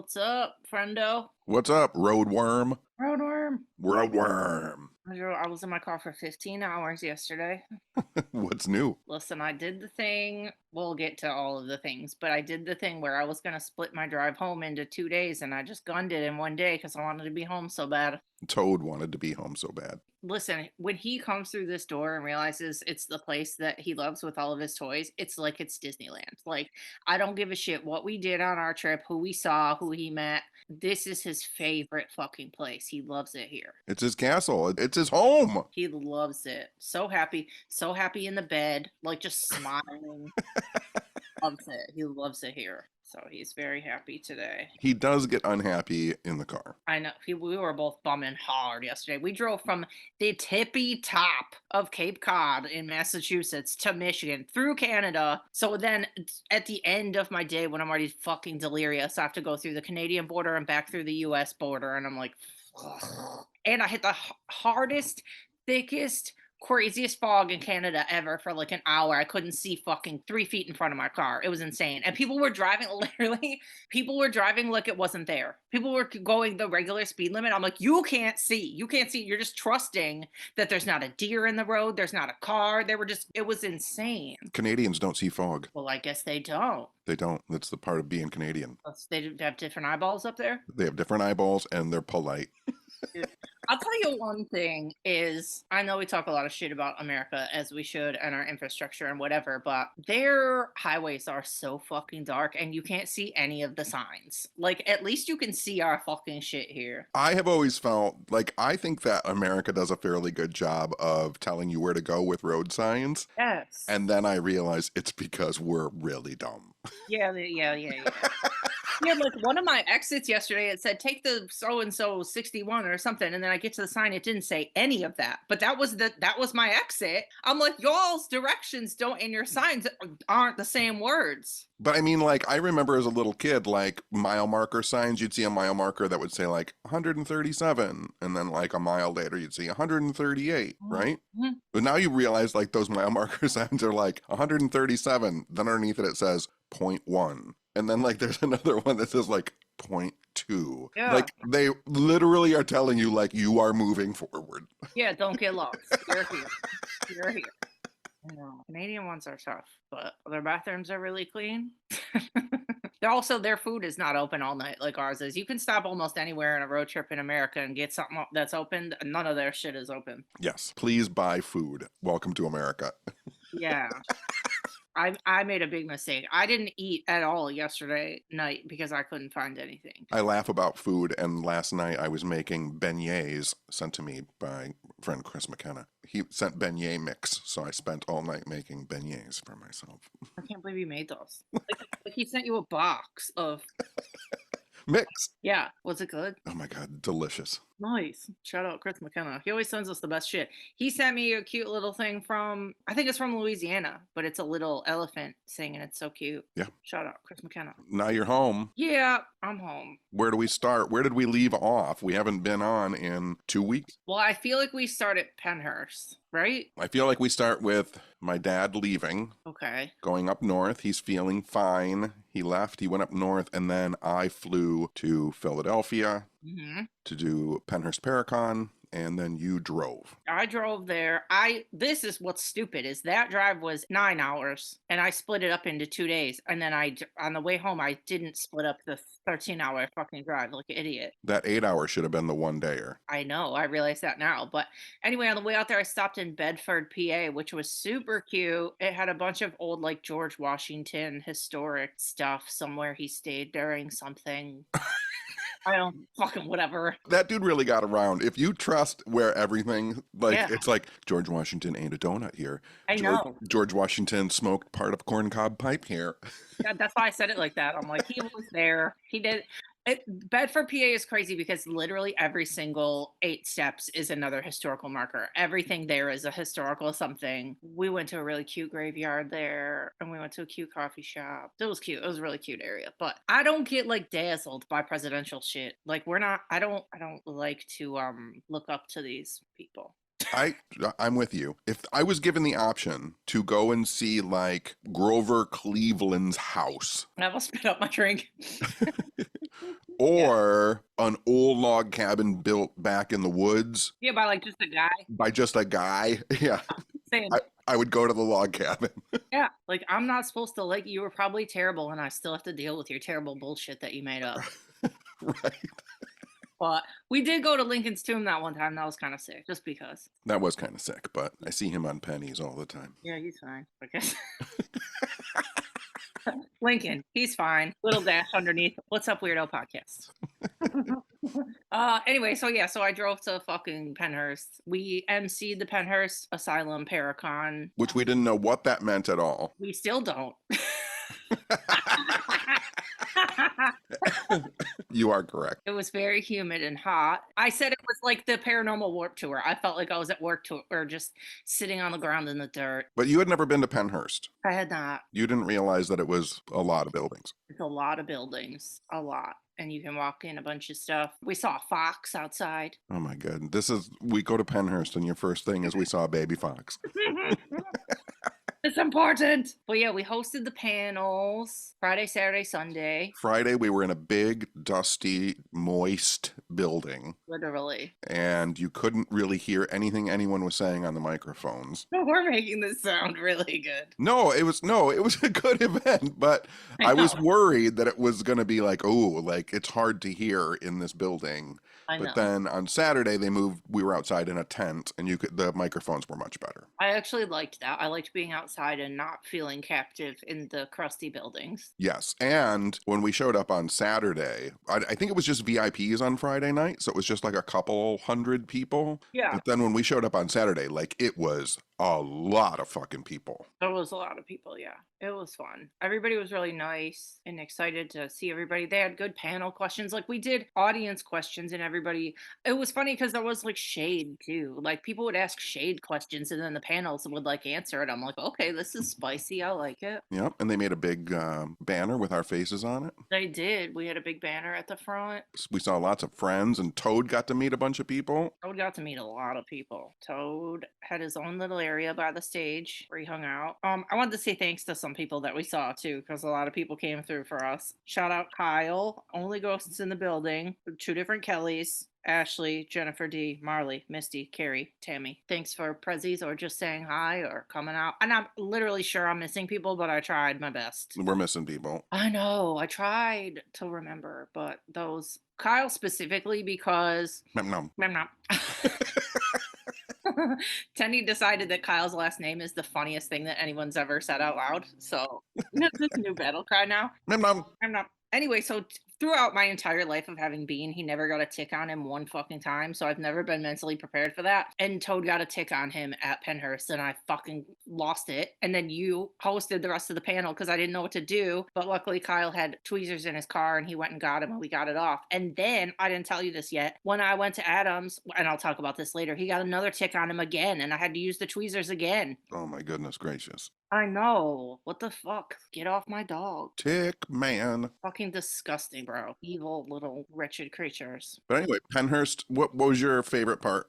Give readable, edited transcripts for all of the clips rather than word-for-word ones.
What's up, friendo? What's up, roadworm? Roadworm. Roadworm. I was in my car for 15 hours yesterday. What's new? Listen, I did the thing. We'll get to all of the things, but I did the thing where I was going to split my drive home into 2 days, and I just gunned it in one day because I wanted to be home so bad. Toad wanted to be home so bad. Listen, when he comes through this door and realizes it's the place that he loves with all of his toys, it's like it's Disneyland. Like, I don't give a shit what we did on our trip, who we saw, who he met. This is his favorite fucking place. He loves it here. It's his castle. It's his home. He loves it. So happy in the bed, like just smiling. Loves it. He loves it here. So he's very happy today. He does get unhappy in the car. I know. We were both bumming hard yesterday. We drove from the tippy top of Cape Cod in Massachusetts to Michigan through Canada. So then at the end of my day, when I'm already fucking delirious, I have to go through the Canadian border and back through the US border. And I'm like, ugh. And I hit the hardest, thickest, craziest fog in Canada ever for like an hour. I couldn't see fucking 3 feet in front of my car. It was insane. And people were driving, literally, people were driving like it wasn't there. People were going the regular speed limit. I'm like, you can't see. You can't see. You're just trusting that there's not a deer in the road. There's not a car. It was insane. Canadians don't see fog. Well, I guess they don't. They don't. That's the part of being Canadian. They have different eyeballs up there? They have different eyeballs and they're polite. I'll tell you one thing is, I know we talk a lot of shit about America, as we should, and our infrastructure and whatever, but their highways are so fucking dark and you can't see any of the signs. Like, at least you can see our fucking shit here. I have always felt like I think that America does a fairly good job of telling you where to go with road signs. Yes. And then I realize it's because we're really dumb. Yeah. Yeah, like one of my exits yesterday, it said take the so-and-so 61 or something, and then I get to the sign, it didn't say any of that. But that was my exit. I'm like, y'all's directions and your signs aren't the same words. But I mean, like, I remember as a little kid, like, mile marker signs, you'd see a mile marker that would say, like, 137, and then, like, a mile later, you'd see 138, right? Mm-hmm. But now you realize, like, those mile marker signs are, like, 137, then underneath it, it says 0.1. And then, like, there's another one that says, like, 0.2. Yeah. Like, they literally are telling you, like, you are moving forward. Yeah, don't get lost. You're here. You're here. No, Canadian ones are tough, but their bathrooms are really clean. Their food is not open all night like ours is. You can stop almost anywhere in a road trip in America and get something that's open. None of their shit is open. Yes, please buy food. Welcome to America. Yeah. I made a big mistake. I didn't eat at all yesterday night because I couldn't find anything. I laugh about food, and last night I was making beignets sent to me by friend Chris McKenna. He sent beignet mix, so I spent all night making beignets for myself. I can't believe you made those. Like he sent you a box of mix. Yeah, was it good? Oh my god, delicious. Nice. Shout out Chris McKenna. He always sends us the best shit. He sent me a cute little thing from, I think it's from Louisiana, but it's a little elephant singing. It's so cute. Yeah. Shout out Chris McKenna. Now you're home. Yeah, I'm home. Where do we start? Where did we leave off? We haven't been on in 2 weeks. Well, I feel like we start at Pennhurst, right? I feel like we start with my dad leaving. Okay. Going up north. He's feeling fine. He left. He went up north. And then I flew to Philadelphia to do Pennhurst Paracon. And then you drove. I drove there. This is what's stupid is that drive was 9 hours and I split it up into 2 days. And then on the way home, I didn't split up the 13-hour fucking drive like an idiot. That 8 hour should have been the one dayer. I know. I realize that now. But anyway, on the way out there, I stopped in Bedford, PA, which was super cute. It had a bunch of old, like, George Washington historic stuff somewhere he stayed during something. I don't fucking whatever. That dude really got around. If you trust where everything, like, It's like George Washington ate a donut here. I know. George Washington smoked part of corncob pipe here. Yeah, that's why I said it like that. I'm like, he was there. He did. Bedford, PA is crazy because literally every single 8 steps is another historical marker. Everything there is a historical something. We went to a really cute graveyard there and we went to a cute coffee shop. It was cute. It was a really cute area. But I don't get like dazzled by presidential shit. Like I don't like to look up to these people. I'm with you. If I was given the option to go and see like Grover Cleveland's house, I will spit up my drink. or an old log cabin built back in the woods. Yeah, by like just a guy. By just a guy. Yeah. Same. I would go to the log cabin. Yeah, like I'm not supposed to like you were probably terrible, and I still have to deal with your terrible bullshit that you made up. Right. But we did go to Lincoln's tomb that one time. That was kind of sick, just because. That was kind of sick, but I see him on pennies all the time. Yeah, he's fine. I guess. Lincoln, he's fine. Little dash underneath. What's up, weirdo podcast? Anyway, so I drove to fucking Pennhurst. We MC'd the Pennhurst Asylum Paracon. Which we didn't know what that meant at all. We still don't. You are correct. It was very humid and hot. I said it was like the Paranormal Warp Tour. I felt like I was at work tour or just sitting on the ground in the dirt. But you had never been to Pennhurst. I had not. You didn't realize that it was a lot of buildings. It's a lot of buildings. A lot. And you can walk in a bunch of stuff. We saw a fox outside. Oh my God. We go to Pennhurst and your first thing is we saw a baby fox. It's important. But yeah, we hosted the panels Friday, Saturday, Sunday. Friday, we were in a big, dusty, moist building. Literally. And you couldn't really hear anything anyone was saying on the microphones. We're making this sound really good. No, it was a good event, but I was worried that it was going to be like, it's hard to hear in this building. But then on Saturday we were outside in a tent and the microphones were much better. I actually liked that. I liked being outside and not feeling captive in the crusty buildings. Yes. And when we showed up on Saturday, I think it was just VIPs on Friday night. So it was just like a couple hundred people. Yeah. But then when we showed up on Saturday, like it was a lot of fucking people. There was a lot of people, yeah. It was fun. Everybody was really nice and excited to see everybody. They had good panel questions. Like we did audience questions and everybody. It was funny because there was like shade too. Like people would ask shade questions and then the panels would like answer it. I'm like, okay, this is spicy. I like it. Yep. And they made a big banner with our faces on it. They did. We had a big banner at the front. We saw lots of friends and Toad got to meet a bunch of people. Toad got to meet a lot of people. Toad had his own little area by the stage where he hung out. I wanted to say thanks to some people that we saw too, because a lot of people came through for us. Shout out Kyle, Only Ghosts in the Building, 2 different Kellys, Ashley, Jennifer D, Marley, Misty, Carrie, Tammy. Thanks for prezzies or just saying hi or coming out. And I'm literally sure I'm missing people, but I tried my best. We're missing people. I know. I tried to remember, but those Kyle specifically because Nom. Tenny decided that Kyle's last name is the funniest thing that anyone's ever said out loud. So this new battle cry now. Nom. Anyway, so throughout my entire life of having Bean, he never got a tick on him one fucking time. So I've never been mentally prepared for that. And Toad got a tick on him at Pennhurst and I fucking lost it. And then you hosted the rest of the panel because I didn't know what to do. But luckily Kyle had tweezers in his car and he went and got him and we got it off. And then I didn't tell you this yet. When I went to Adams, and I'll talk about this later, he got another tick on him again and I had to use the tweezers again. Oh my goodness gracious. I know. What the fuck? Get off my dog. Tick man. Fucking disgusting, bro. Evil little wretched creatures. But anyway, Pennhurst, what was your favorite part?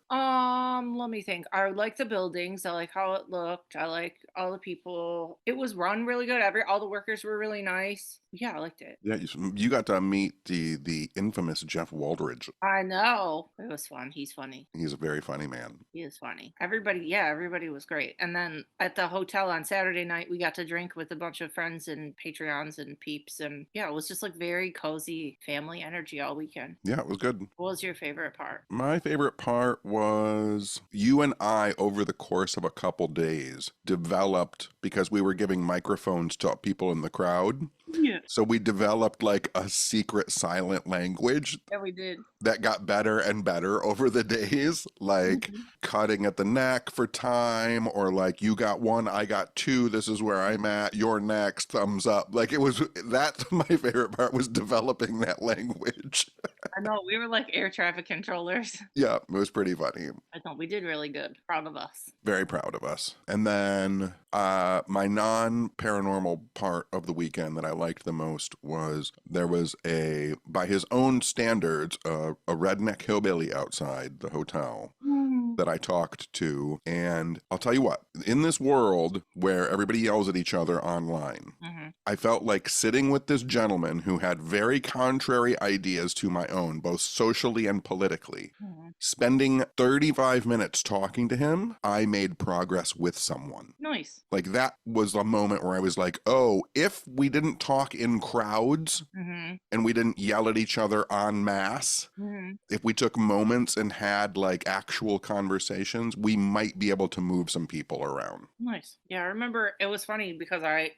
Let me think. I like the buildings. I like how it looked. I like all the people. It was run really good. All the workers were really nice. Yeah, I liked it. Yeah, you got to meet the infamous Jeff Waldridge. I know. It was fun. He's funny. He's a very funny man. He is funny. Everybody was great. And then at the hotel on Saturday night, we got to drink with a bunch of friends and Patreons and peeps. And yeah, it was just like very cozy family energy all weekend. Yeah, it was good. What was your favorite part? My favorite part was you and I, over the course of a couple days, developed, because we were giving microphones to people in the crowd. Yeah. So we developed like a secret silent language. Yeah, we did. That got better and better over the days, like cutting at the neck for time, or like you got 1, I got 2, this is where I'm at, you're next, thumbs up. Like that's my favorite part, was developing that language. I know, we were like air traffic controllers. Yeah, it was pretty funny. I thought we did really good. Proud of us. Very proud of us. And then my non-paranormal part of the weekend that I liked the most was there was by his own standards, a redneck hillbilly outside the hotel that I talked to. And I'll tell you what, in this world where everybody yells at each other online, I felt like sitting with this gentleman who had very contrary ideas to my own, both socially and politically. Spending 35 minutes talking to him, I made progress with someone. Nice. Like, that was a moment where I was like, oh, if we didn't talk in crowds and we didn't yell at each other en masse, if we took moments and had like actual conversations, we might be able to move some people around. Nice. Yeah, I remember it was funny because I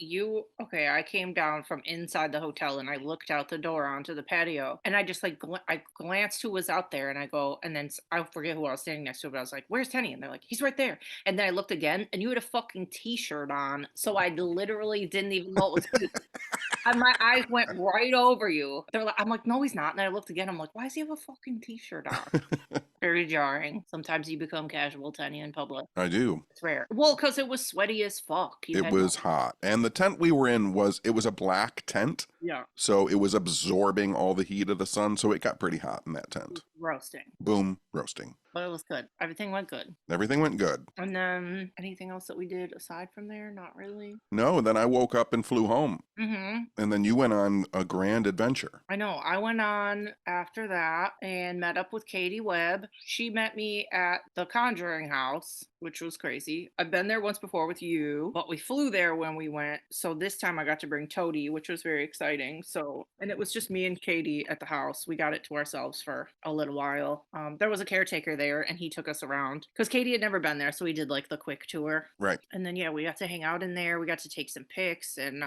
came down from inside the hotel and I looked out the door onto the patio and I just like I glanced who was out there and I go, and then I forget who I was standing next to, but I was like, where's Tenny? And they're like, he's right there. And then I looked again and you had a fucking t-shirt on, so I literally didn't even know it was you. And my eyes went right over you. I'm like, no, he's not. And I looked again. I'm like, why does he have a fucking t-shirt on? Very jarring. Sometimes you become casual, Tenny, in public. I do. It's rare. Well, because it was sweaty as fuck. It was hot. And the tent we were in was a black tent. Yeah. So it was absorbing all the heat of the sun. So it got pretty hot in that tent. Roasting. Boom, roasting. But it was good. Everything went good. Everything went good. And then anything else that we did aside from there? Not really. No, then I woke up and flew home. And then you went on a grand adventure. I know. I went on after that and met up with Katie Webb. She met me at the Conjuring House, which was crazy. I've been there once before with you, but we flew there when we went. So this time I got to bring Toady, which was very exciting. And it was just me and Katie at the house. We got it to ourselves for a little while. There was a caretaker there and he took us around because Katie had never been there. So we did like the quick tour. Right. And then, yeah, we got to hang out in there. We got to take some pics and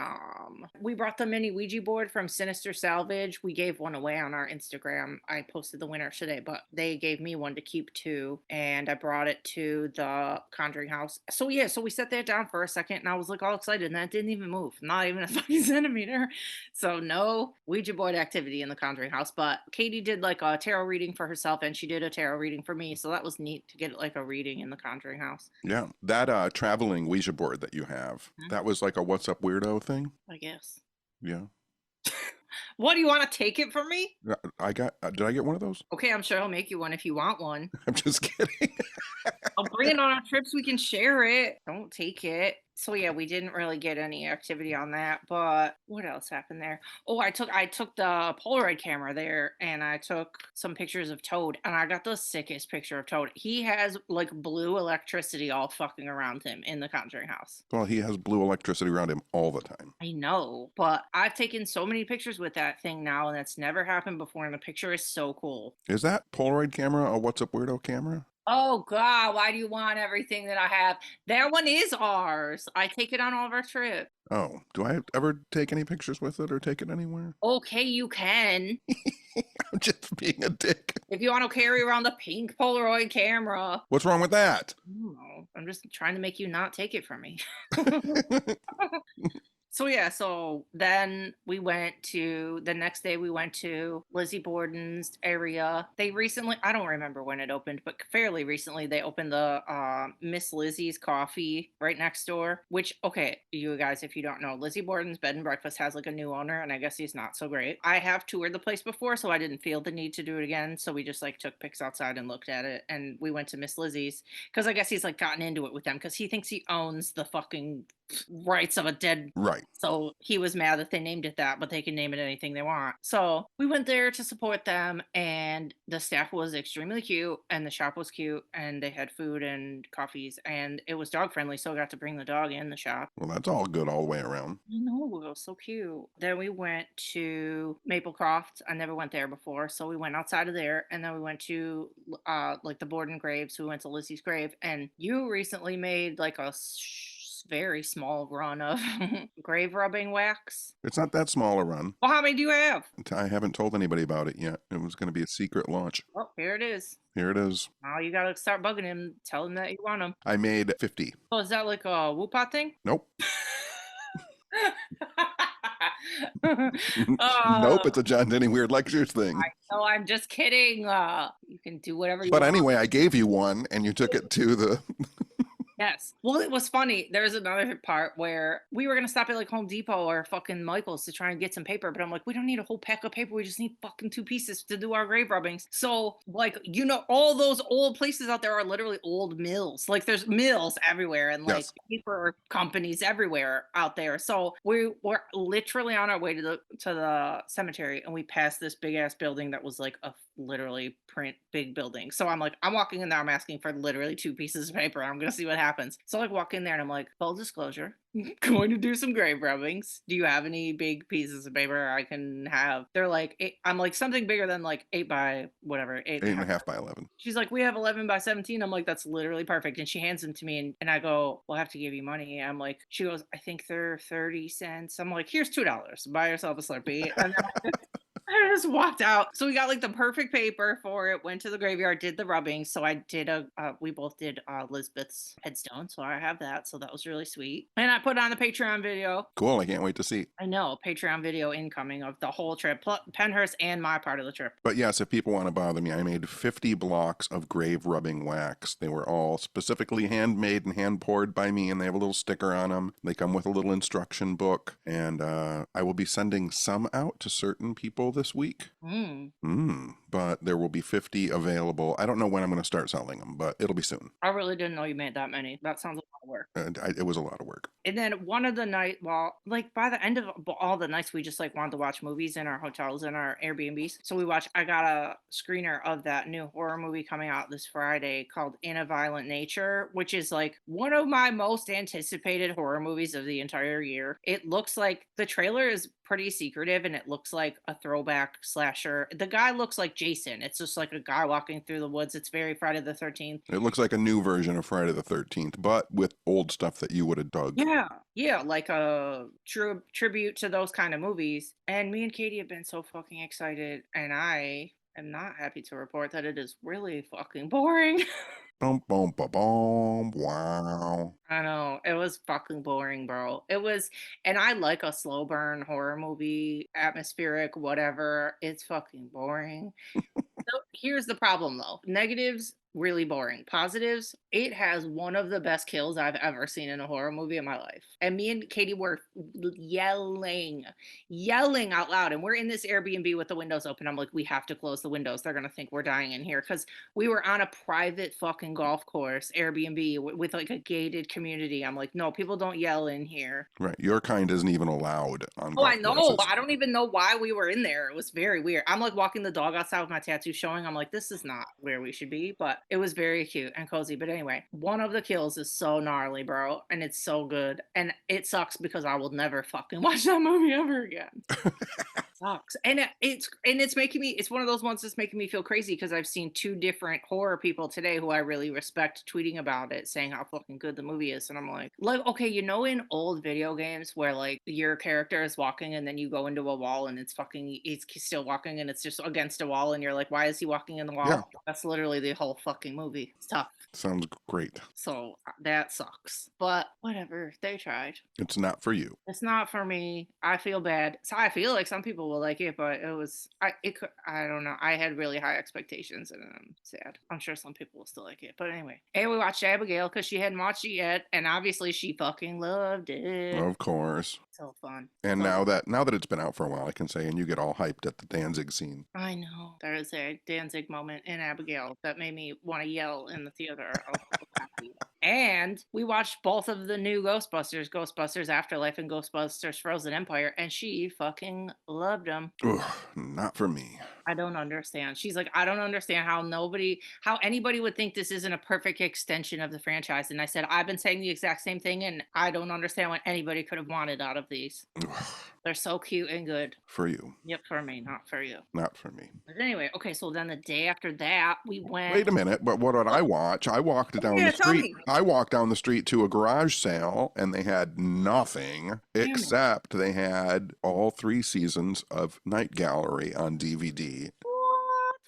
we brought the mini Ouija board from Sinister Salvage. We gave one away on our Instagram. I posted the winner today, but they gave me one to keep too. And I brought it to the Conjuring House. So yeah, so we set that down for a second and I was like all excited and that didn't even move. Not even a fucking centimeter. So no Ouija board activity in the Conjuring House, but Katie did like a tarot reading for herself and she did a tarot reading for me. So that was neat to get like a reading in the Conjuring House. Yeah. That traveling Ouija board that you have, that was like a What's Up Weirdo thing? I guess. Yeah. What, do you want to take it from me? Did I get one of those? Okay, I'm sure I'll make you one if you want one. I'm just kidding. I'll bring it on our trips. We can share it. Don't take it. So yeah, we didn't really get any activity on that, but what else happened there? Oh, I took the Polaroid camera there and I took some pictures of Toad and I got the sickest picture of Toad. He has like blue electricity all fucking around him in the Conjuring House. Well, he has blue electricity around him all the time. I know, but I've taken so many pictures with that thing now and that's never happened before and the picture is so cool. Is that Polaroid camera a What's Up Weirdo camera? Oh God, why do you want everything that I have? That one is ours. I take it on all of our trips. Oh, do I ever take any pictures with it or take it anywhere? Okay, you can. I'm just being a dick. If you want to carry around the pink Polaroid camera. What's wrong with that? I don't know. I'm just trying to make you not take it from me. So yeah, so then the next day we went to Lizzie Borden's area. They recently, I don't remember when it opened, but fairly recently they opened the Miss Lizzie's Coffee right next door, which, okay, you guys, if you don't know, Lizzie Borden's Bed and Breakfast has like a new owner and I guess he's not so great. I have toured the place before, so I didn't feel the need to do it again. So we just like took pics outside and looked at it and we went to Miss Lizzie's because I guess he's like gotten into it with them because he thinks he owns the fucking rights of a dead. Right. So he was mad that they named it that, but they can name it anything they want. So we went there to support them and the staff was extremely cute and the shop was cute and they had food and coffees and it was dog friendly. So I got to bring the dog in the shop. Well, that's all good all the way around. I know, it was so cute. Then we went to Maplecroft. I never went there before. So we went outside of there and then we went to like the Borden graves. So we went to Lizzie's grave and you recently made like a very small run of grave rubbing wax. It's not that small a run. Well, how many do you have? I haven't told anybody about it yet. It was going to be a secret launch. Well, here it is. Here it is. Now you gotta start bugging him. Tell him that you want him. I made 50. Oh, is that like a Whoopot thing? Nope. Nope, it's a John Denny Weird Lectures thing. No, I'm just kidding. You can do whatever you want. want. But anyway, I gave you one and you took it to the... Yes. Well, it was funny. There's another part where we were gonna stop at like Home Depot or fucking Michael's to try and get some paper, but I'm like, we don't need a whole pack of paper. We just need fucking 2 pieces to do our grave rubbings. So, like, all those old places out there are literally old mills. Like, there's mills everywhere and like Yes. paper companies everywhere out there. So we were literally on our way to the cemetery, and we passed this big ass building that was like a literally print big building. So I'm like, I'm walking in there, I'm asking for literally 2 pieces of paper. I'm gonna see what happens. So I like walk in there and I'm like, full disclosure, going to do some grave rubbings. Do you have any big pieces of paper I can have? They're like, I'm like, something bigger than like 8 by whatever, 8.5 by 11. She's like, we have 11 by 17. I'm like, that's literally perfect. And she hands them to me, and I go, we'll have to give you money. I'm like, she goes, I think they're 30 cents. I'm like, here's $2. Buy yourself a Slurpee. And then I just walked out. So we got like the perfect paper for it, went to the graveyard, did the rubbing. So I did we both did Elizabeth's headstone. So I have that. So that was really sweet. And I put on the Patreon video. Cool. I can't wait to see. I know, Patreon video incoming of the whole trip, Pennhurst and my part of the trip. But yes, if people want to bother me, I made 50 blocks of grave rubbing wax. They were all specifically handmade and hand poured by me, and they have a little sticker on them. They come with a little instruction book, and I will be sending some out to certain people this week. But there will be 50 available. I don't know when I'm going to start selling them, but it'll be soon. I really didn't know you made that many. That sounds a lot of work. It was a lot of work. And then one of the night, like by the end of all the nights, we just like wanted to watch movies in our hotels and our Airbnbs. So I got a screener of that new horror movie coming out this Friday called In a Violent Nature, which is like one of my most anticipated horror movies of the entire year. It looks like the trailer is pretty secretive, and it looks like a throwback slasher. The guy looks like Jason. It's just like a guy walking through the woods. It's very Friday the 13th. It looks like a new version of Friday the 13th, but with old stuff that you would have dug. Yeah, like a tribute to those kind of movies. And me and Katie have been so fucking excited, and I am not happy to report that it is really fucking boring. Boom, boom, ba, boom. Wow. I know, it was fucking boring, bro. It was, and I like a slow burn horror movie, atmospheric, whatever. It's fucking boring. So here's the problem though. Negatives, really boring. Positives, it has one of the best kills I've ever seen in a horror movie in my life. And me and Katie were yelling out loud. And we're in this Airbnb with the windows open. I'm like, we have to close the windows. They're going to think we're dying in here. Because we were on a private fucking golf course, Airbnb, with like a gated community. I'm like, no, people don't yell in here. Right. Your kind isn't even allowed on Oh, golf I know. courses. I don't even know why we were in there. It was very weird. I'm like walking the dog outside with my tattoo showing. I'm like, this is not where we should be, but it was very cute and cozy. But anyway, one of the kills is so gnarly, bro, and it's so good. And it sucks because I will never fucking watch that movie ever again. Sucks. And it's making me, it's one of those ones that's making me feel crazy because I've seen 2 different horror people today who I really respect tweeting about it, saying how fucking good the movie is. And I'm like, okay, in old video games where like your character is walking and then you go into a wall and it's still walking and it's just against a wall and you're like, why is he walking in the wall? Yeah. That's literally the whole fucking movie. It's tough. Sounds great. So that sucks. But whatever, they tried. It's not for you. It's not for me. I feel bad. So I feel like some people will like it, but I don't know. I had really high expectations and I'm sad. I'm sure some people will still like it. But anyway. And we watched Abigail because she hadn't watched it yet. And obviously she fucking loved it. Of course. So fun. And now that it's been out for a while, I can say, and you get all hyped at the Danzig scene. I know. There is a Danzig moment in Abigail that made me want to yell in the theater. I was so happy. And we watched both of the new Ghostbusters Afterlife and Ghostbusters Frozen Empire, and she fucking loved them. Ugh, not for me. I don't understand. She's like, I don't understand how anybody would think this isn't a perfect extension of the franchise. And I said, I've been saying the exact same thing, and I don't understand what anybody could have wanted out of these. They're so cute and good. For you. Yep, for me, not for you. Not for me. But anyway, okay, so then the day after that, we went. Wait a minute, but what did I watch? I walked down the street. I walked down the street to a garage sale, and they had nothing except they had all 3 seasons of Night Gallery on DVD.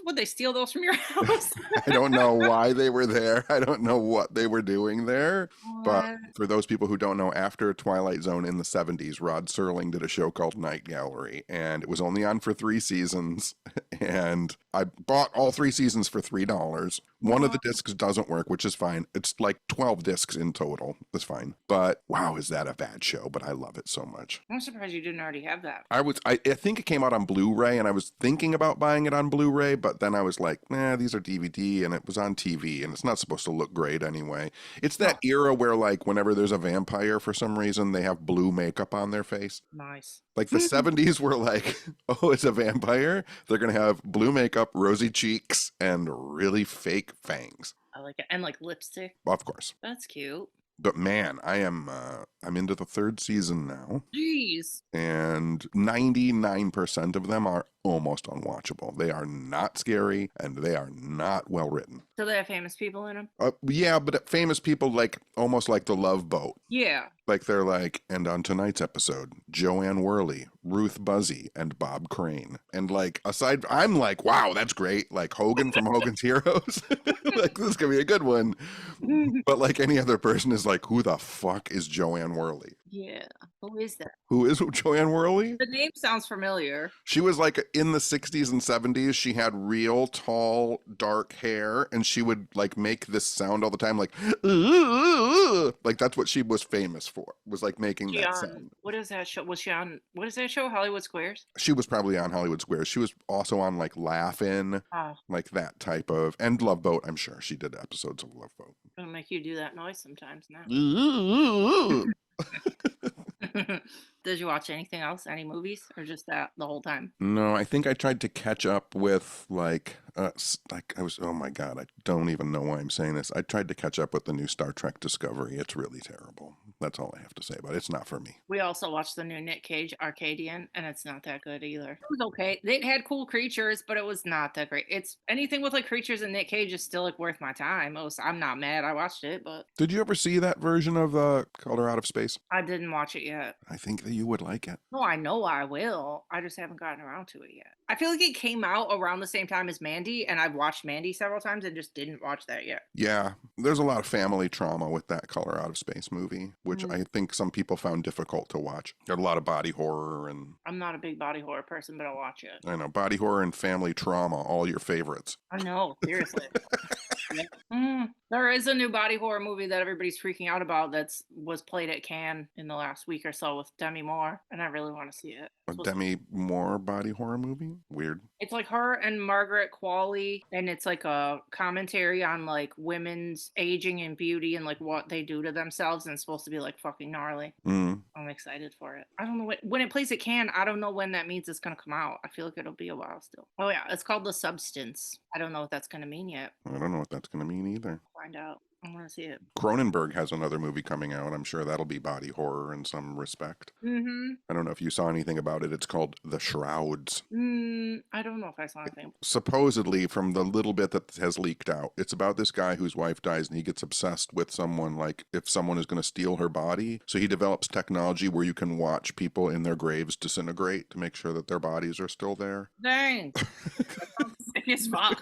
Would they steal those from your house? I don't know why they were there. I don't know what they were doing there. But What? for those people who don't know, after Twilight Zone in the 70s, Rod Serling did a show called Night Gallery, and it was only on for 3 seasons. And I bought all 3 seasons for $3. One of the discs doesn't work, which is fine. It's like 12 discs in total. That's fine. But wow, is that a bad show? But I love it so much. I'm surprised you didn't already have that. I think it came out on Blu-ray, and I was thinking about buying it on Blu-ray, but then I was like, nah, these are DVD, and it was on TV, and it's not supposed to look great anyway. It's that era where, like, whenever there's a vampire, for some reason, they have blue makeup on their face. Nice. Like the 70s were like, oh, it's a vampire. They're going to have blue makeup, rosy cheeks, and really fake fangs. I like it. And like lipstick. Of course. That's cute. But man, I'm into the 3rd season now. Jeez. And 99% of them are almost unwatchable. They are not scary, and they are not well written. So they have famous people in them? Yeah, but famous people, like almost like The Love Boat. Yeah. Like they're like, and on tonight's episode, Joanne Worley, Ruth Buzzy, and Bob Crane. And like, aside, I'm like, wow, that's great. Like Hogan from Hogan's Heroes. Like, this is going to be a good one. But like any other person is like, who the fuck is Joanne Worley? Yeah. Who is that? Who is Joanne Worley? The name sounds familiar. She was like in the 60s and 70s. She had real tall, dark hair, and she would like make this sound all the time, like, like that's what she was famous for, was like making that sound. What is that show? Was she on, what is that show? Hollywood Squares? She was probably on Hollywood Squares. She was also on like Laugh-In, like that type of, and Love Boat. I'm sure she did episodes of Love Boat. It'll make you do that noise sometimes now. Did you watch anything else? Any movies, or just that the whole time? No, I think I tried to catch up with like I was, oh my God, I don't even know why I'm saying this. I tried to catch up with the new Star Trek Discovery. It's really terrible. That's all I have to say about it. It's not for me. We also watched the new Nick Cage Arcadian, and it's not that good either. It was okay. It had cool creatures, but it was not that great. It's anything with like creatures and Nick Cage is still like worth my time. I'm not mad. I watched it, but did you ever see that version of Color Out of Space? I didn't watch it yet. I think that you would like it. No, I know I will. I just haven't gotten around to it yet. I feel like it came out around the same time as Mandy, and I've watched Mandy several times and just didn't watch that yet. Yeah, there's a lot of family trauma with that Color Out of Space movie, which I think some people found difficult to watch. There's a lot of body horror, and I'm not a big body horror person, but I'll watch it. I know, body horror and family trauma, all your favorites. I know, seriously. There is a new body horror movie that everybody's freaking out about that's was played at Cannes in the last week or so with Demi Moore, and I really want to see it. A Demi Moore body horror movie? Weird. It's like her and Margaret Qualley, and it's like a commentary on like women's aging and beauty and like what they do to themselves, and it's supposed to be like fucking gnarly. I'm excited for it. I don't know when it plays at Cannes. I don't know when that means it's gonna come out. I feel like it'll be a while still. Oh yeah, it's called The Substance. I don't know what that's gonna mean yet. I don't know what that's gonna mean either. Find out. I want to see it. Cronenberg has another movie coming out. I'm sure that'll be body horror in some respect. I don't know if you saw anything about it. It's called The Shrouds. I don't know if I saw anything. Supposedly, from the little bit that has leaked out, it's about this guy whose wife dies and he gets obsessed with someone, like if someone is going to steal her body. So he develops technology where you can watch people in their graves disintegrate to make sure that their bodies are still there. Dang. That sounds sick as fuck.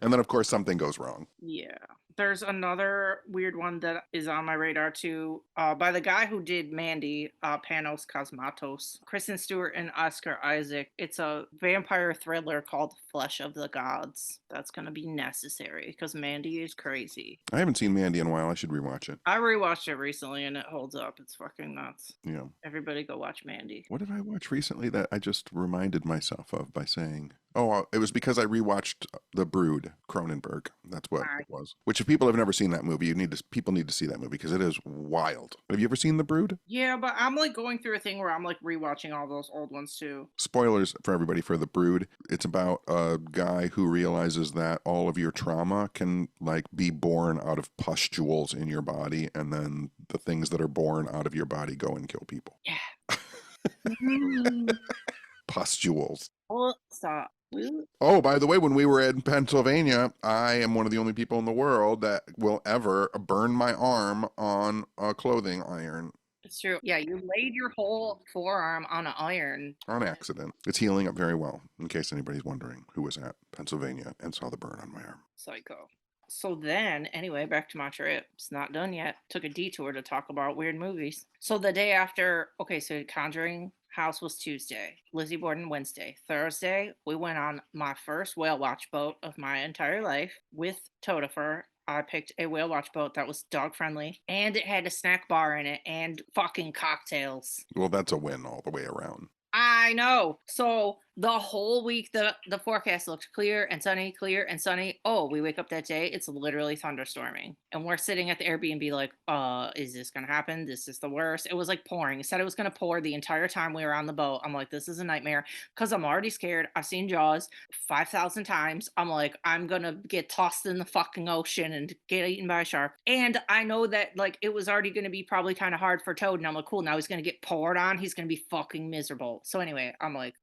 And then, of course, something goes wrong. Yeah. There's another weird one that is on my radar too, by the guy who did Mandy, Panos Cosmatos, Kristen Stewart, and Oscar Isaac. It's a vampire thriller called Flesh of the Gods. That's going to be necessary because Mandy is crazy. I haven't seen Mandy in a while. I should rewatch it. I rewatched it recently and it holds up. It's fucking nuts. Yeah. Everybody go watch Mandy. What did I watch recently that I just reminded myself of by saying... Oh, it was because I rewatched The Brood, Cronenberg. That's what it was. Which, if people have never seen that movie, people need to see that movie because it is wild. Have you ever seen The Brood? Yeah, but I'm like going through a thing where I'm like rewatching all those old ones too. Spoilers for everybody for The Brood. It's about a guy who realizes that all of your trauma can like be born out of pustules in your body, and then the things that are born out of your body go and kill people. Yeah. Pustules. Oh, stop. Oh, by the way, when we were in Pennsylvania, I am one of the only people in the world that will ever burn my arm on a clothing iron. It's true. Yeah, you laid your whole forearm on an iron. On accident. It's healing up very well, in case anybody's wondering who was at Pennsylvania and saw the burn on my arm. Psycho. So then, anyway, back to my trip. It's not done yet. Took a detour to talk about weird movies. So the day after, okay, so Conjuring House was Tuesday, Lizzie Borden Wednesday. Thursday, we went on my first whale watch boat of my entire life with Totafur. I picked a whale watch boat that was dog friendly and it had a snack bar in it and fucking cocktails. Well, that's a win all the way around. I know. So the whole week, the forecast looked clear and sunny, clear and sunny. Oh, we wake up that day, it's literally thunderstorming. And we're sitting at the Airbnb like, is this gonna happen? This is the worst. It was like pouring. It said it was gonna pour the entire time we were on the boat. I'm like, this is a nightmare. Cause I'm already scared. I've seen Jaws 5,000 times. I'm like, I'm gonna get tossed in the fucking ocean and get eaten by a shark. And I know that like it was already gonna be probably kind of hard for Toad. And I'm like, cool, now he's gonna get poured on. He's gonna be fucking miserable. So anyway, I'm like,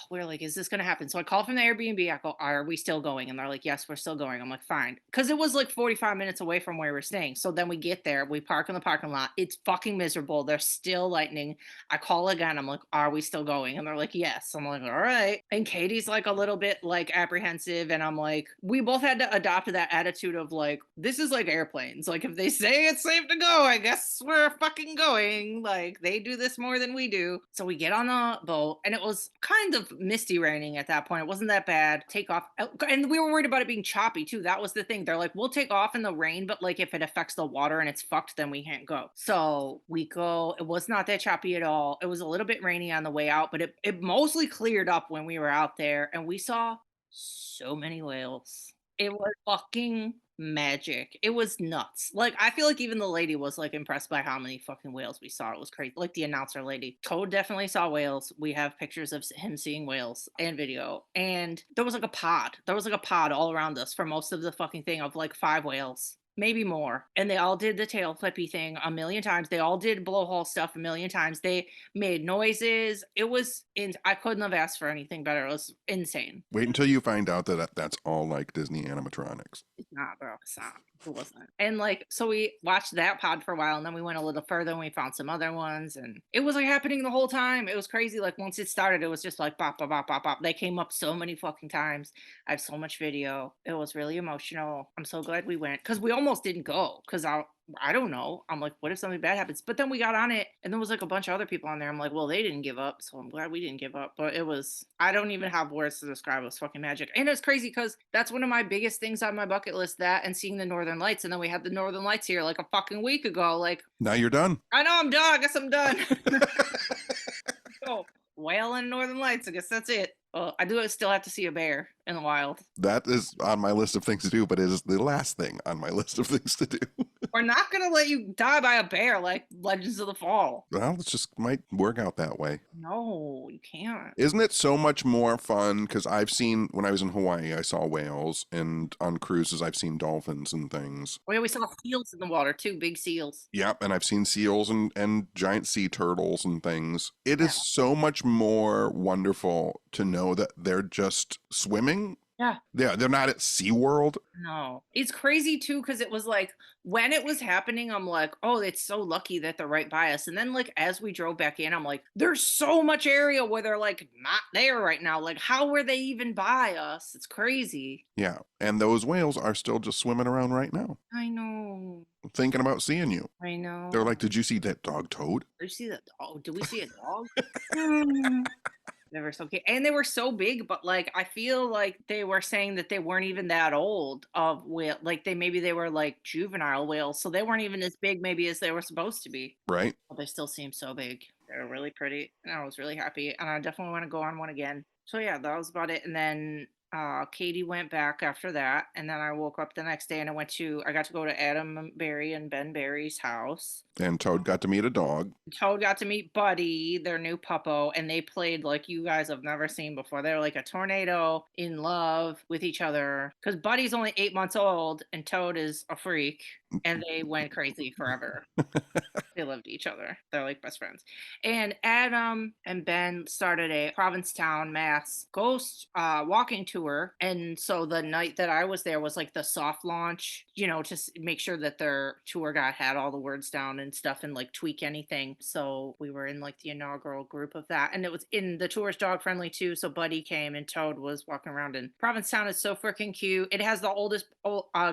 we're like, is this gonna happen? So I call from the Airbnb. I go, are we still going? And they're like, yes, we're still going. I'm like, fine, because it was like 45 minutes away from where we're staying. So then we get there, we park in the parking lot. It's fucking miserable. There's still lightning. I call again. I'm like, are we still going? And they're like, yes. I'm like, all right. And Katie's like a little bit like apprehensive, and I'm like, we both had to adopt that attitude of like, this is like airplanes. Like if they say it's safe to go, I guess we're fucking going. Like they do this more than we do. So we get on the boat, and it was kind of misty raining at that point. It wasn't that bad. Take off. And we were worried about it being choppy too. That was the thing. They're like, we'll take off in the rain, but like if it affects the water and it's fucked, then we can't go. So we go. It was not that choppy at all. It was a little bit rainy on the way out, but it mostly cleared up when we were out there, and we saw so many whales. It was fucking magic. It was nuts. Like I feel like even the lady was like impressed by how many fucking whales we saw. It was crazy. Like the announcer lady. Toad definitely saw whales. We have pictures of him seeing whales and video. And there was like a pod. There was like a pod all around us for most of the fucking thing of like 5 whales. Maybe more. And they all did the tail flippy thing a million times. They all did blowhole stuff a million times. They made noises. It was I couldn't have asked for anything better. It was insane. Wait until you find out that that's all like Disney animatronics. It's not, bro. It's not. It wasn't. And like, so we watched that pod for a while, and then we went a little further and we found some other ones, and it was like happening the whole time. It was crazy. Like once it started, it was just like bop, bop, bop, bop, bop. They came up so many fucking times. I have so much video. It was really emotional. I'm so glad we went because we almost didn't go because I don't know. I'm like, what if something bad happens? But then we got on it, and there was like a bunch of other people on there. I'm like, well, they didn't give up, so I'm glad we didn't give up. But it was, I don't even have words to describe it. It was fucking magic. And it's crazy because that's one of my biggest things on my bucket list, that and seeing the Northern Lights. And then we had the Northern Lights here like a fucking week ago. Like, Now you're done. I know I'm done. I guess I'm done. So, whale and Northern Lights. I guess that's it. I do still have to see a bear in the wild. That is on my list of things to do, but it is the last thing on my list of things to do. We're not going to let you die by a bear like Legends of the Fall. Well, it just might work out that way. No, you can't. Isn't it so much more fun? Because I've seen, when I was in Hawaii, I saw whales, and on cruises, I've seen dolphins and things. Oh, yeah, we saw seals in the water too, big seals. Yep, and I've seen seals and giant sea turtles and things. It is so much more wonderful to know that they're just swimming. Yeah. Yeah, they're not at SeaWorld. No. It's crazy too, because it was like when it was happening, I'm like, oh, it's so lucky that they're right by us. And then like as we drove back in, I'm like, there's so much area where they're like not there right now. Like, how were they even by us? It's crazy. Yeah, and those whales are still just swimming around right now, I know. thinking about seeing you. I know. They're like, did you see that dog Toad? Did you see that dog? Did we see a dog? They were so cute. And they were so big, but like I feel like they were saying that they weren't even that old of whale. Like maybe they were like juvenile whales, so they weren't even as big maybe as they were supposed to be. Right? But they still seem so big. They're really pretty, and I was really happy, and I definitely want to go on one again. So yeah, that was about it. And then Katie went back after that, and then I woke up the next day and I got to go to Adam Barry and Ben Barry's house. And Toad got to meet a dog. Toad got to meet Buddy, their new puppo, and they played like you guys have never seen before. They're like a tornado in love with each other because Buddy's only 8 months old and Toad is a freak. and they went crazy forever. They loved each other. They're like best friends. And Adam and Ben started a Provincetown, Mass ghost walking tour. And so the night that I was there was like the soft launch, to make sure that their tour guide had all the words down and stuff and like tweak anything. So we were in like the inaugural group of that. And it was in the tour's dog friendly too. So Buddy came and Toad was walking around. And Provincetown is so freaking cute. It has the oldest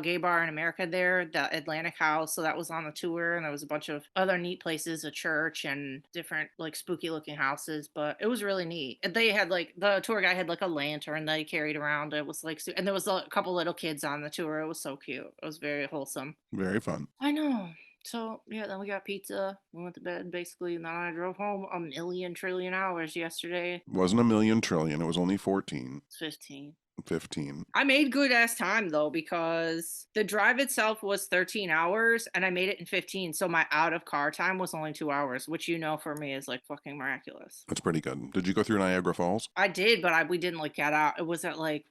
gay bar in America there, the Atlantic House. So that was on the tour. And there was a bunch of other neat places, a church and different like spooky looking houses, but it was really neat. And they had like the tour guy had like a lantern that he carried around. It was like, and there was a couple little kids on the tour. It was so cute. It was very wholesome. Very fun. I know. So yeah, then we got pizza. We went to bed basically, and then I drove home a million trillion hours yesterday. Wasn't a million trillion. It was only 14. It's 15. 15. I made good ass time though, because the drive itself was 13 hours and I made it in 15. So my out of car time was only 2 hours, which for me is like fucking miraculous. That's pretty good. Did you go through Niagara Falls? I did, but we didn't like get out. It was at like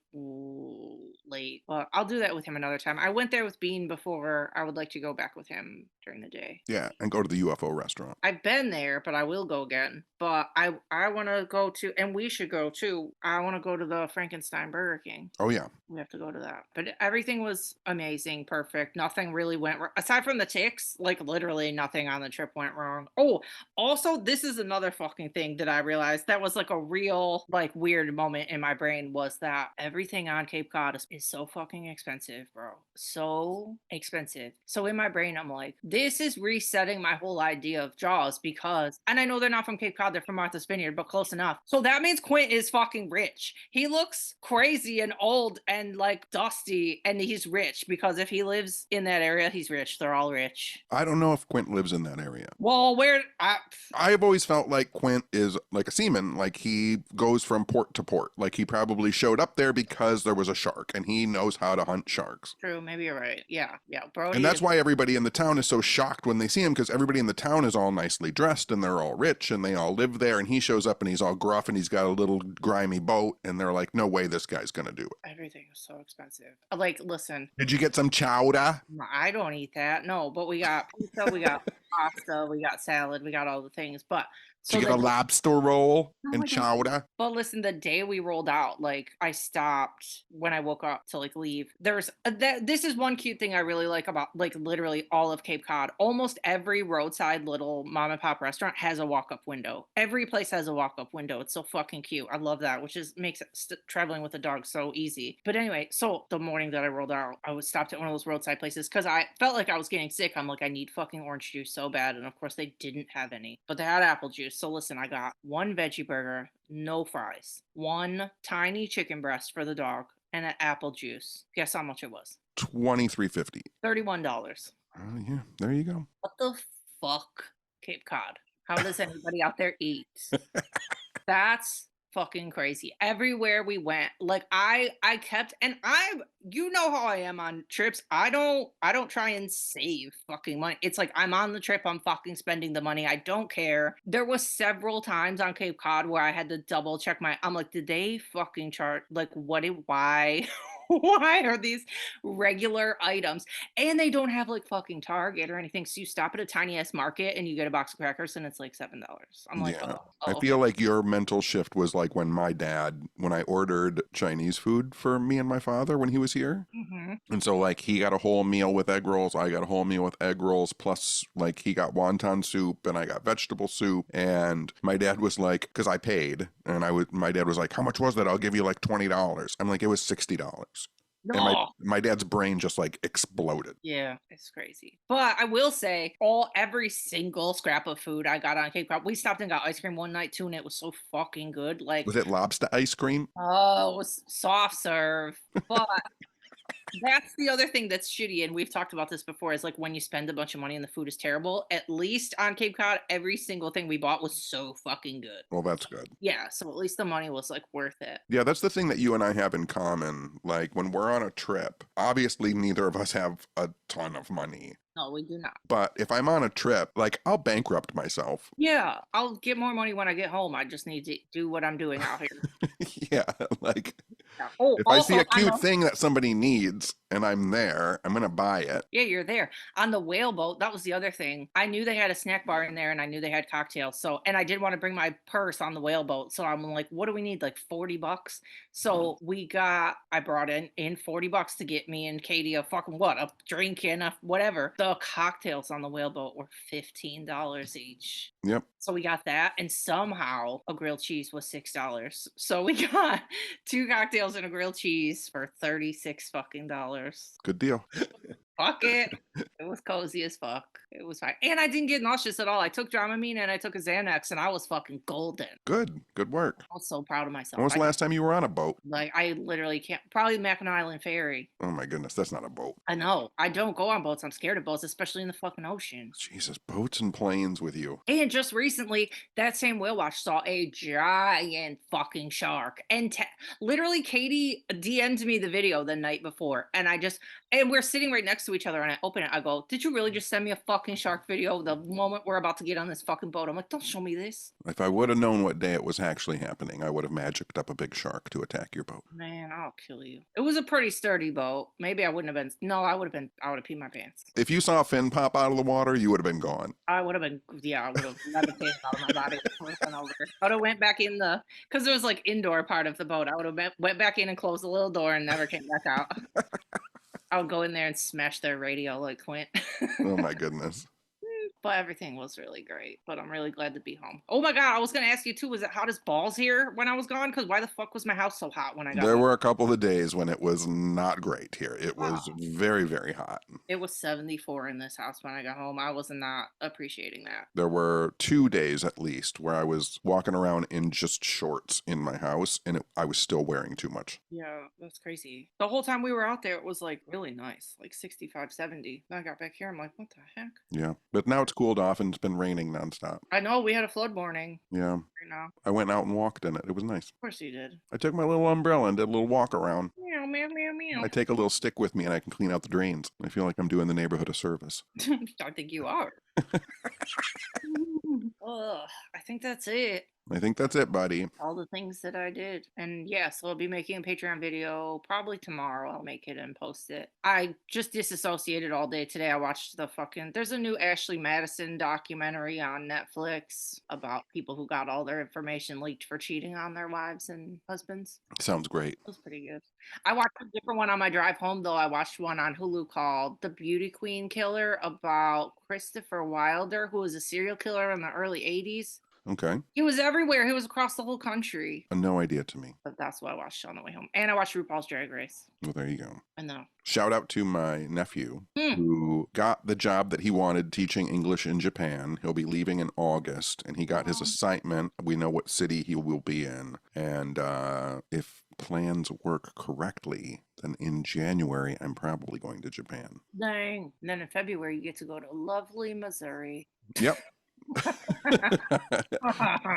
late, but I'll do that with him another time. I went there with Bean before. I would like to go back with him during the day. Yeah, and go to the UFO restaurant. I've been there, but I will go again. But I want to go to, and we should go too. I want to go to the Frankenstein Burger King. Oh yeah. We have to go to that. But everything was amazing, perfect. Nothing really went wrong. Aside from the ticks, like literally nothing on the trip went wrong. Oh, also, this is another fucking thing that I realized that was like a real, like weird moment in my brain, was that everything on Cape Cod is so fucking expensive, bro. So expensive. So in my brain, I'm like, this is resetting my whole idea of Jaws, because, and I know they're not from Cape Cod, they're from Martha's Vineyard, but close enough. So that means Quint is fucking rich. He looks crazy and old and like dusty, and he's rich, because if he lives in that area, he's rich. They're all rich. I don't know if Quint lives in that area. Well, I've always felt like Quint is like a seaman, like he goes from port to port. Like he probably showed up there because there was a shark and he knows how to hunt sharks. True, maybe you're right. Yeah, Brody. And that's why everybody in the town is so shocked when they see him, because everybody in the town is all nicely dressed and they're all rich and they all live there, and he shows up and he's all gruff and he's got a little grimy boat, and they're like, no way this guy's gonna do it. Everything is so expensive. Like, listen. Did you get some chowder? I don't eat that. No, but we got pizza, we got pasta, we got salad, we got all the things. But so you get a lobster roll and chowder? But listen, the day we rolled out, like I stopped when I woke up to like leave. There's this is one cute thing I really like about like literally all of Cape Cod. Almost every roadside little mom and pop restaurant has a walk-up window. Every place has a walk-up window. It's so fucking cute. I love that, which makes traveling with a dog so easy. But anyway, so the morning that I rolled out, I was stopped at one of those roadside places because I felt like I was getting sick. I'm like, I need fucking orange juice so bad, and of course they didn't have any, but they had apple juice. So listen, I got one veggie burger, no fries, one tiny chicken breast for the dog, and an apple juice. Guess how much it was? $23.50. $31. Yeah, there you go. What the fuck, Cape Cod? How does anybody out there eat? That's fucking crazy. Everywhere we went, like I kept, and you know how I am on trips. I don't try and save fucking money. It's like I'm on the trip, I'm fucking spending the money. I don't care. There was several times on Cape Cod where I had to double check I'm like, did they fucking charge? Like, why? Why are these regular items? And they don't have like fucking Target or anything. So you stop at a tiny ass market and you get a box of crackers and it's like $7. I'm like, yeah. oh. I feel like your mental shift was like when I ordered Chinese food for me and my father when he was here. Mm-hmm. And so like he got a whole meal with egg rolls. I got a whole meal with egg rolls. Plus like he got wonton soup and I got vegetable soup. And my dad was like, because I paid, and my dad was like, how much was that? I'll give you like $20. I'm like, it was $60. No. And my dad's brain just like exploded. Yeah, it's crazy. But I will say, every single scrap of food I got on Cape Cod, we stopped and got ice cream one night too, and it was so fucking good. Like, was it lobster ice cream? Oh, it was soft serve. But that's the other thing that's shitty, and we've talked about this before, is like when you spend a bunch of money and the food is terrible. At least on Cape Cod, every single thing we bought was so fucking good. Well, that's good. Yeah, so at least the money was like worth it. Yeah, that's the thing that you and I have in common. Like when we're on a trip, obviously neither of us have a ton of money. No, we do not. But if I'm on a trip, like I'll bankrupt myself. Yeah, I'll get more money when I get home. I just need to do what I'm doing out here. Yeah, like Yeah. Oh, If I see also, a cute thing that somebody needs and I'm there, I'm going to buy it. yeah, you're there. On the whale boat, that was the other thing. I knew they had a snack bar in there and I knew they had cocktails. So, and I did want to bring my purse on the whale boat. So I'm like, what do we need? Like $40. So I brought in $40 to get me and Katie a fucking what? A drink and a whatever. The cocktails on the whale boat were $15 each. Yep. So we got that, and somehow a grilled cheese was $6. So we got 2 cocktails and a grilled cheese for 36 fucking dollars. Good deal. Fuck it. It was cozy as fuck. It was fine. And I didn't get nauseous at all. I took Dramamine and I took a Xanax and I was fucking golden. Good work. I was so proud of myself. When was the last time you were on a boat? Like, I literally can't. Probably Mackinac Island Ferry. Oh my goodness, that's not a boat. I know. I don't go on boats. I'm scared of boats, especially in the fucking ocean. Jesus, boats and planes with you. And just recently, that same whale watch saw a giant fucking shark. And literally, Katie DM'd me the video the night before. And we're sitting right next to each other. And I open it. I go, did you really just send me a fucking shark video the moment we're about to get on this fucking boat? I'm like, don't show me this. If I would have known what day it was actually happening, I would have magicked up a big shark to attack your boat. Man, I'll kill you. It was a pretty sturdy boat. Maybe I wouldn't have been. No, I would have peed my pants. If you saw a fin pop out of the water, you would have been gone. I would have been, I would have levitated out of my body. I would have went back in because there was like indoor part of the boat. I would have went back in and closed the little door and never came back out. I would go in there and smash their radio like Quint. Oh my goodness. But everything was really great. But I'm really glad to be home. Oh my God, I was going to ask you too, was it hot as balls here when I was gone? Because why the fuck was my house so hot when I got There home? were a couple of days when it was not great here. It was very, very hot. It was 74 in this house when I got home. I was not appreciating that. There were 2 days at least where I was walking around in just shorts in my house and I was still wearing too much. Yeah, that's crazy. The whole time we were out there, it was like really nice, like 65, 70. Then I got back here, I'm like, what the heck? Yeah, but now it's cooled off and it's been raining nonstop. I know, we had a flood warning. Yeah. Right now. I went out and walked in it. It was nice. Of course you did. I took my little umbrella and did a little walk around. Meow, meow, meow, meow. I take a little stick with me and I can clean out the drains. I feel like I'm doing the neighborhood a service. I think you are. Ugh, I think that's it. I think that's it, buddy. All the things that I did. And yeah, so I'll be making a Patreon video probably tomorrow. I'll make it and post it. I just disassociated all day today. I watched there's a new Ashley Madison documentary on Netflix about people who got all their information leaked for cheating on their wives and husbands. Sounds great. It was pretty good. I watched a different one on my drive home, though. I watched one on Hulu called The Beauty Queen Killer about Christopher Wilder, who was a serial killer in the early 80s. Okay. He was everywhere. He was across the whole country. No idea to me. But that's what I watched on the way home. And I watched RuPaul's Drag Race. Well, there you go. I know. Shout out to my nephew who got the job that he wanted teaching English in Japan. He'll be leaving in August and he got his assignment. We know what city he will be in. And if plans work correctly, then in January, I'm probably going to Japan. Dang. And then in February, you get to go to lovely Missouri. Yep.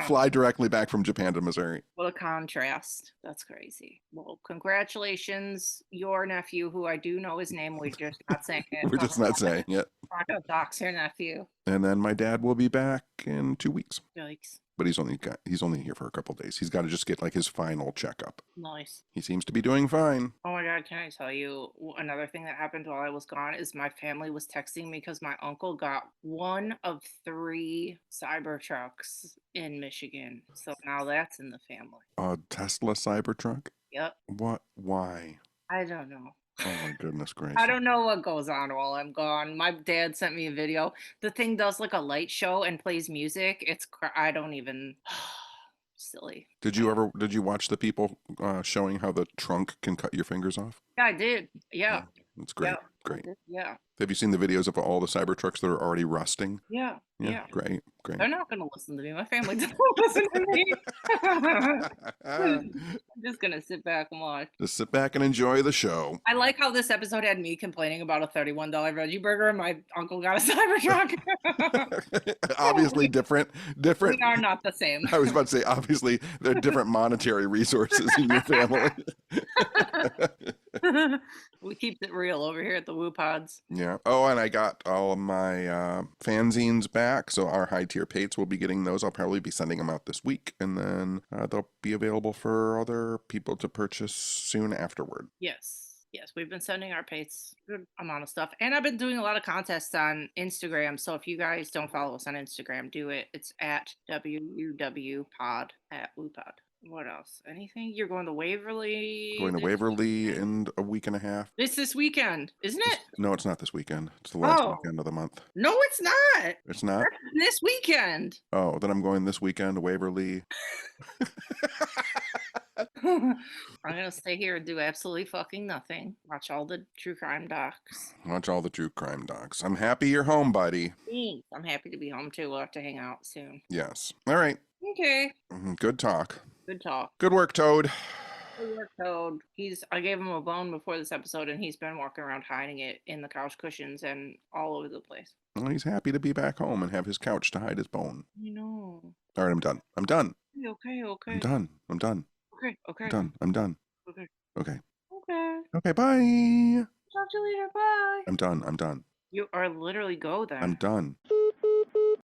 Fly directly back from Japan to Missouri. What a contrast. That's crazy. Well, congratulations, your nephew, who I do know his name. We're just not saying it. We're just not saying it. Docs your nephew. And then my dad will be back in 2 weeks. Yikes. But he's only here for a couple of days. He's got to just get like his final checkup. Nice. He seems to be doing fine. Oh my God, can I tell you another thing that happened while I was gone is my family was texting me because my uncle got one of 3 Cybertrucks in Michigan. So now that's in the family. A Tesla Cybertruck? Yep. What? Why? I don't know. Oh my goodness gracious. I don't know what goes on while I'm gone. My dad sent me a video. The thing does like a light show and plays music. I don't even... Silly. Did you watch the people showing how the trunk can cut your fingers off? Yeah, I did. Yeah. That's great. Yeah, great. Yeah. Have you seen the videos of all the Cybertrucks that are already rusting? Yeah. Great. They're not going to listen to me. My family doesn't listen to me. I'm just going to sit back and watch. Just sit back and enjoy the show. I like how this episode had me complaining about a $31 veggie burger and my uncle got a Cybertruck. Obviously different. We are not the same. I was about to say, obviously, there are different monetary resources in your family. We keep it real over here at the Woo Pods. Yeah. Oh, and I got all of my fanzines back, so our high tier pates will be getting those. I'll probably be sending them out this week, and then they'll be available for other people to purchase soon afterward. Yes. Yes, we've been sending our pates a good amount of stuff. And I've been doing a lot of contests on Instagram. So if you guys don't follow us on Instagram, do it. It's at WUWPod at WooPod. What else? Anything? You're going to Waverly? Going to Waverly in a week and a half. It's this weekend, isn't it? No, it's not this weekend. It's the last Oh. weekend of the month. No, it's not. It's not? This weekend. Oh, then I'm going this weekend to Waverly. I'm gonna stay here and do absolutely fucking nothing. Watch all the true crime docs. Watch all the true crime docs. I'm happy you're home, buddy. Thanks. I'm happy to be home too. We'll have to hang out soon. Yes. All right. Okay. Good talk. Good talk. Good work, Toad. Good work, Toad. I gave him a bone before this episode, and he's been walking around hiding it in the couch cushions and all over the place. Well, he's happy to be back home and have his couch to hide his bone. I know. All right, I'm done. I'm done. Okay. I'm done. I'm done. Okay. I'm done. I'm done. Okay. Okay. Okay. Okay, bye. Talk to you later. Bye. I'm done. I'm done. You are literally go then. I'm done.